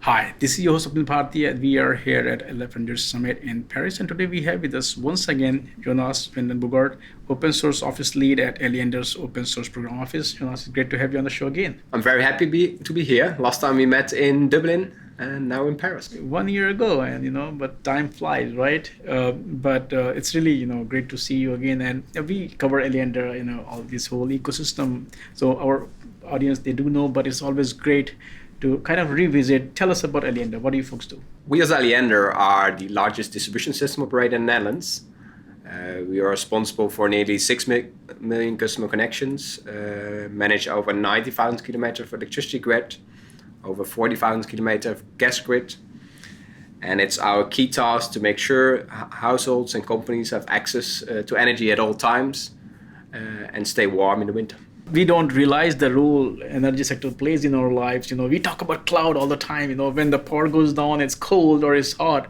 Hi, this is your host Abdul Bharti, and we are here at Aliander Summit in Paris. And today we have with us once again Jonas and Bogaard, Open Source Office Lead at Alliander's Open Source Program Office. Jonas, it's great to have you on the show again. I'm very happy to be here. Last time we met in Dublin and now in Paris. 1 year ago, and but time flies, right? But it's really great to see you again. And we cover Aliander, all this whole ecosystem. So our audience they do know, but it's always great to kind of revisit. Tell us about Aliander. What do you folks do? We as Alliander are the largest distribution system operator in the Netherlands. We are responsible for nearly 6 million customer connections, manage over 90,000 kilometers of electricity grid, over 40,000 kilometers of gas grid. And it's our key task to make sure households and companies have access to energy at all times and stay warm in the winter. We don't realize the role energy sector plays in our lives. We talk about cloud all the time. When the power goes down, it's cold or it's hot.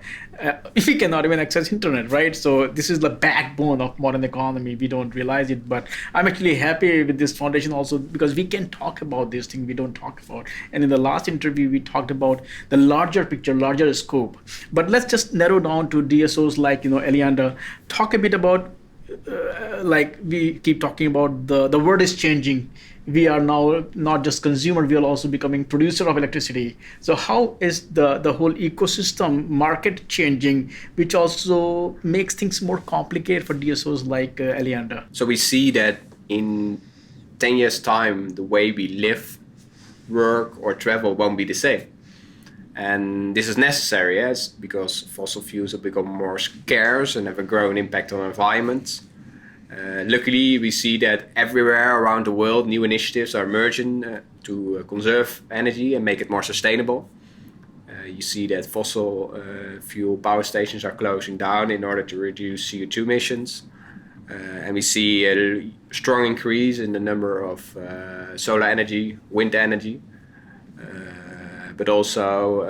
We cannot even access internet, right? So this is the backbone of modern economy. We don't realize it, but I'm actually happy with this foundation also because we can talk about this thing we don't talk about. And in the last interview, we talked about the larger picture, larger scope. But let's just narrow down to DSOs like Aliander. Talk a bit about like we keep talking about the world is changing. We are now not just consumer, we are also becoming producer of electricity. So how is the whole ecosystem market changing, which also makes things more complicated for DSOs like Aliander? So we see that in 10 years time, the way we live, work or travel won't be the same. And this is necessary because fossil fuels have become more scarce and have a growing impact on the environment. Luckily, we see that everywhere around the world, new initiatives are emerging to conserve energy and make it more sustainable. You see that fossil fuel power stations are closing down in order to reduce CO2 emissions. And we see a strong increase in the number of solar energy, wind energy. But also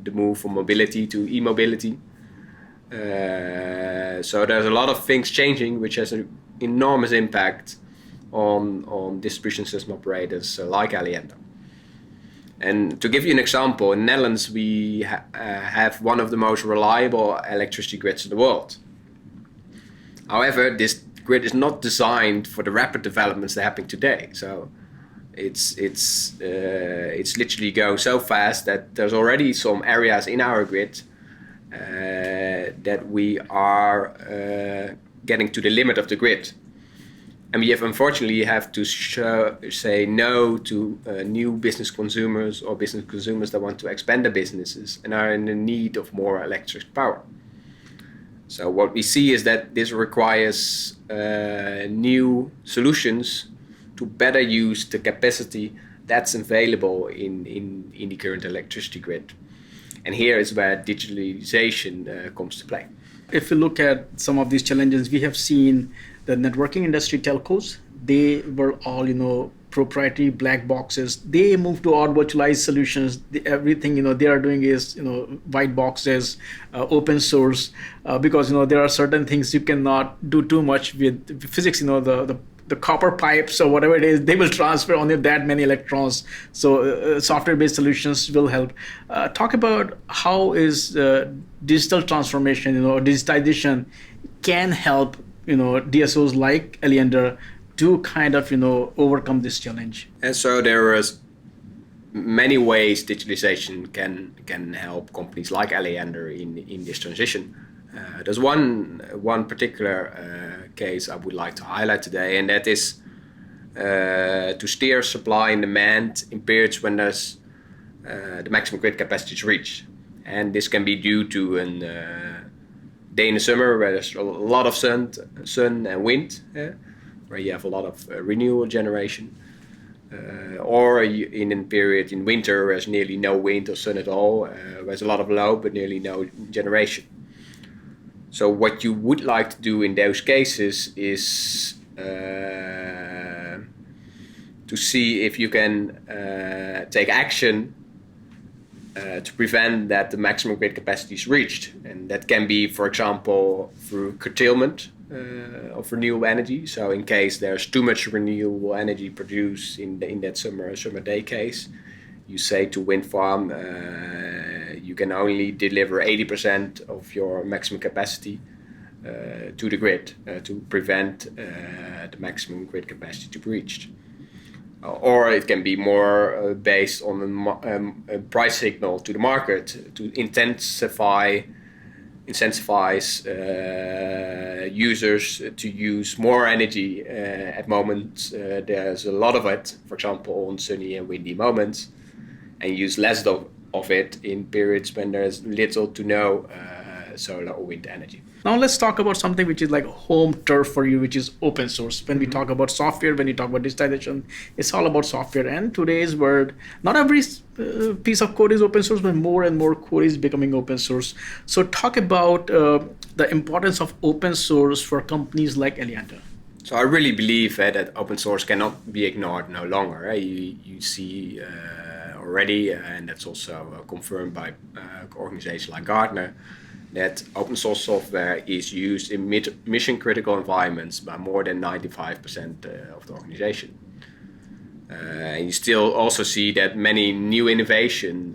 the move from mobility to e-mobility. So there's a lot of things changing, which has an enormous impact on distribution system operators like Aliander. And to give you an example, in the Netherlands we have one of the most reliable electricity grids in the world. However, this grid is not designed for the rapid developments that are happening today. So it's literally going so fast that there's already some areas in our grid that we are getting to the limit of the grid. And we unfortunately have to say no to new business consumers or business consumers that want to expand their businesses and are in the need of more electric power. So what we see is that this requires new solutions to better use the capacity that's available in the current electricity grid. And here is where digitalization comes to play. If you look at some of these challenges, we have seen the networking industry telcos, they were all, proprietary black boxes. They moved to our virtualized solutions. Everything, they are doing is, white boxes, open source, because, there are certain things you cannot do too much with physics, the copper pipes or whatever it is, they will transfer only that many electrons. So software-based solutions will help. Talk about how is digital transformation, digitization can help, DSOs like Aliander to kind of, overcome this challenge. And so there are many ways digitalization can help companies like Aliander in this transition. There's one particular case I would like to highlight today, and that is to steer supply and demand in periods when there's the maximum grid capacity is reached. And this can be due to a day in the summer where there's a lot of sun and wind, where you have a lot of renewable generation, or in a period in winter where there's nearly no wind or sun at all, where there's a lot of load but nearly no generation. So what you would like to do in those cases is to see if you can take action to prevent that the maximum grid capacity is reached. And that can be, for example, through curtailment of renewable energy. So in case there's too much renewable energy produced in that summer day case, you say to wind farm, you can only deliver 80% of your maximum capacity to the grid to prevent the maximum grid capacity to be reached. Or it can be more based on a price signal to the market to incentivize users to use more energy at moments there's a lot of it, for example on sunny and windy moments, and use less of it in periods when there's little to no solar or wind energy. Now let's talk about something which is like home turf for you, which is open source. When we talk about software, when you talk about digitization, it's all about software. And today's world, not every piece of code is open source, but more and more code is becoming open source. So talk about the importance of open source for companies like Alliander. So I really believe that open source cannot be ignored no longer. You see already, and that's also confirmed by organizations like Gartner, that open source software is used in mission critical environments by more than 95% of the organization. And you still also see that many new innovation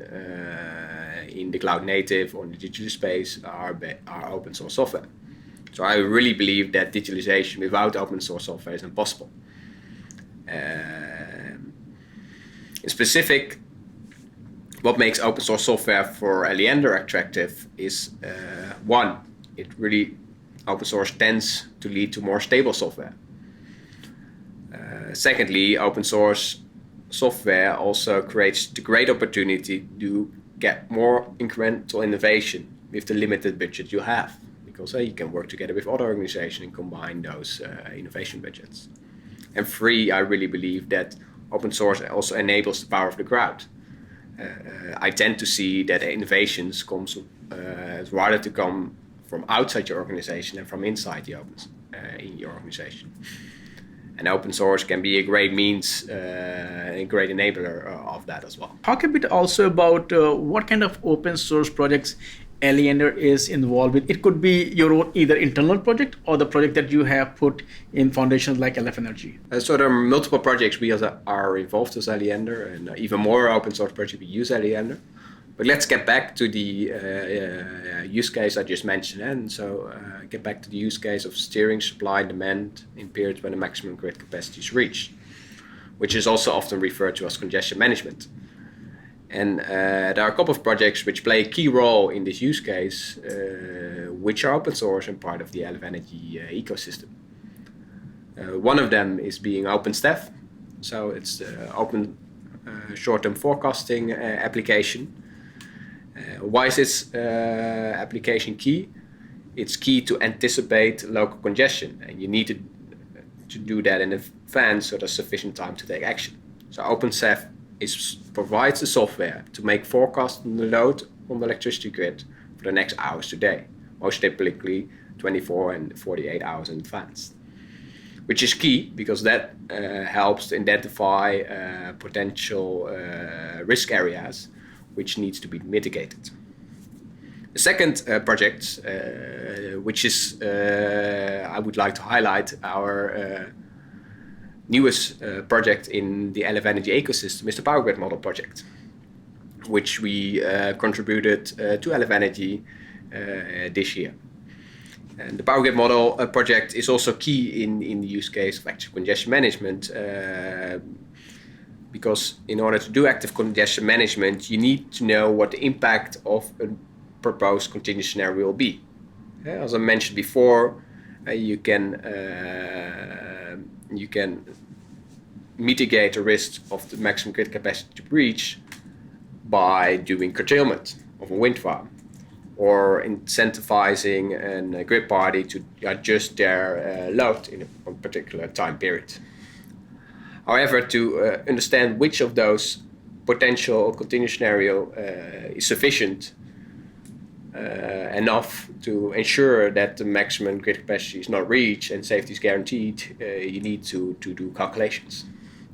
in the cloud native or in the digital space are open source software. So I really believe that digitalization without open source software is impossible. In specific, what makes open source software for Aliander attractive is one, open source tends to lead to more stable software. Secondly, open source software also creates the great opportunity to get more incremental innovation with the limited budget you have, because you can work together with other organizations and combine those innovation budgets. And three, I really believe that open source also enables the power of the crowd. I tend to see that innovations comes rather to come from outside your organization than from inside in your organization. And open source can be a great means, a great enabler of that as well. Talk a bit also about what kind of open source projects Alliander is involved with. It could be your own either internal project or the project that you have put in foundations like LF Energy. So there are multiple projects we are involved as Aliander, and even more open source projects we use Aliander. But let's get back to the use case I just mentioned. And so get back to the use case of steering supply and demand in periods when the maximum grid capacity is reached, which is also often referred to as congestion management. And there are a couple of projects which play a key role in this use case, which are open source and part of the LF Energy ecosystem. One of them is being OpenStaff. So it's the open short-term forecasting application. Why is this application key? It's key to anticipate local congestion, and you need to do that in advance so there's sufficient time to take action. So OpenStaff provides the software to make forecasts on the load on the electricity grid for the next hours today, most typically 24 and 48 hours in advance, which is key because that helps to identify potential risk areas which needs to be mitigated. The second project, which is I would like to highlight, our newest project in the LF Energy ecosystem is the Power Grid Model project, which we contributed to LF Energy this year. And the Power Grid Model project is also key in the use case of active congestion management, because in order to do active congestion management, you need to know what the impact of a proposed continuous scenario will be. As I mentioned before, you can mitigate the risk of the maximum grid capacity breach by doing curtailment of a wind farm, or incentivizing a grid party to adjust their load in a particular time period. However, to understand which of those potential continuous scenario is sufficient enough to ensure that the maximum grid capacity is not reached and safety is guaranteed, you need to do calculations.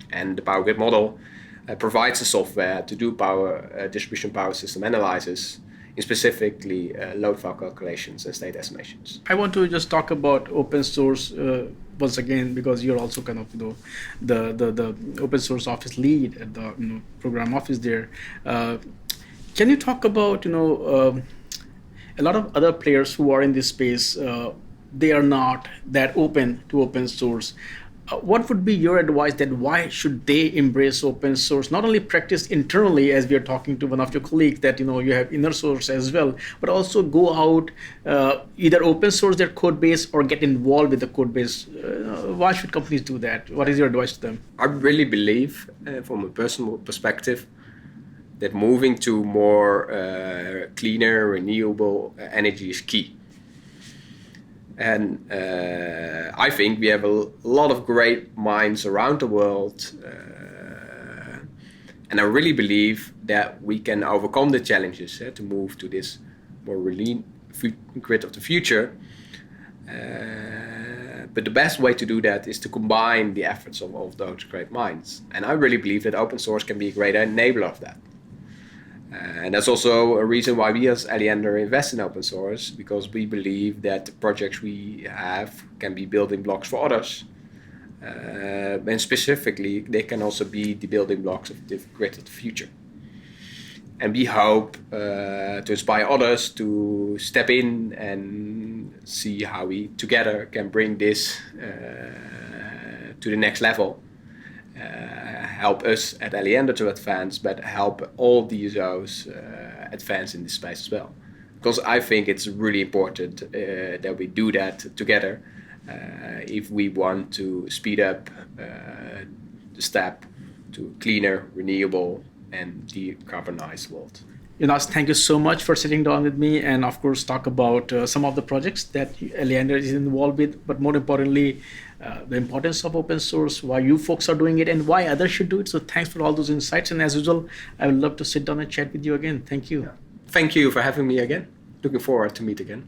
And the Power Grid Model provides the software to do distribution power system analysis, in specifically load file calculations and state estimations. I want to just talk about open source once again, because you're also kind of, the open source office lead at the program office there. Can you talk about, a lot of other players who are in this space, they are not that open to open source. What would be your advice that why should they embrace open source? Not only practice internally, as we are talking to one of your colleagues, that you have inner source as well, but also go out, either open source their code base or get involved with the code base. Why should companies do that? What is your advice to them? I really believe, from a personal perspective, that moving to more cleaner, renewable energy is key. And I think we have a lot of great minds around the world. And I really believe that we can overcome the challenges to move to this more grid of the future. But the best way to do that is to combine the efforts of those great minds. And I really believe that open source can be a great enabler of that. And that's also a reason why we as Alliander invest in open source, because we believe that the projects we have can be building blocks for others. And specifically, they can also be the building blocks of the grid of the future. And we hope to inspire others to step in and see how we together can bring this to the next level. Help us at Aliander to advance, but help all DSOs advance in this space as well. Because I think it's really important that we do that together if we want to speed up the step to a cleaner, renewable, and decarbonized world. Jonas, thank you so much for sitting down with me and, of course, talk about some of the projects that Alliander is involved with, but more importantly, the importance of open source, why you folks are doing it, and why others should do it. So thanks for all those insights. And as usual, I would love to sit down and chat with you again. Thank you. Thank you for having me again. Looking forward to meet again.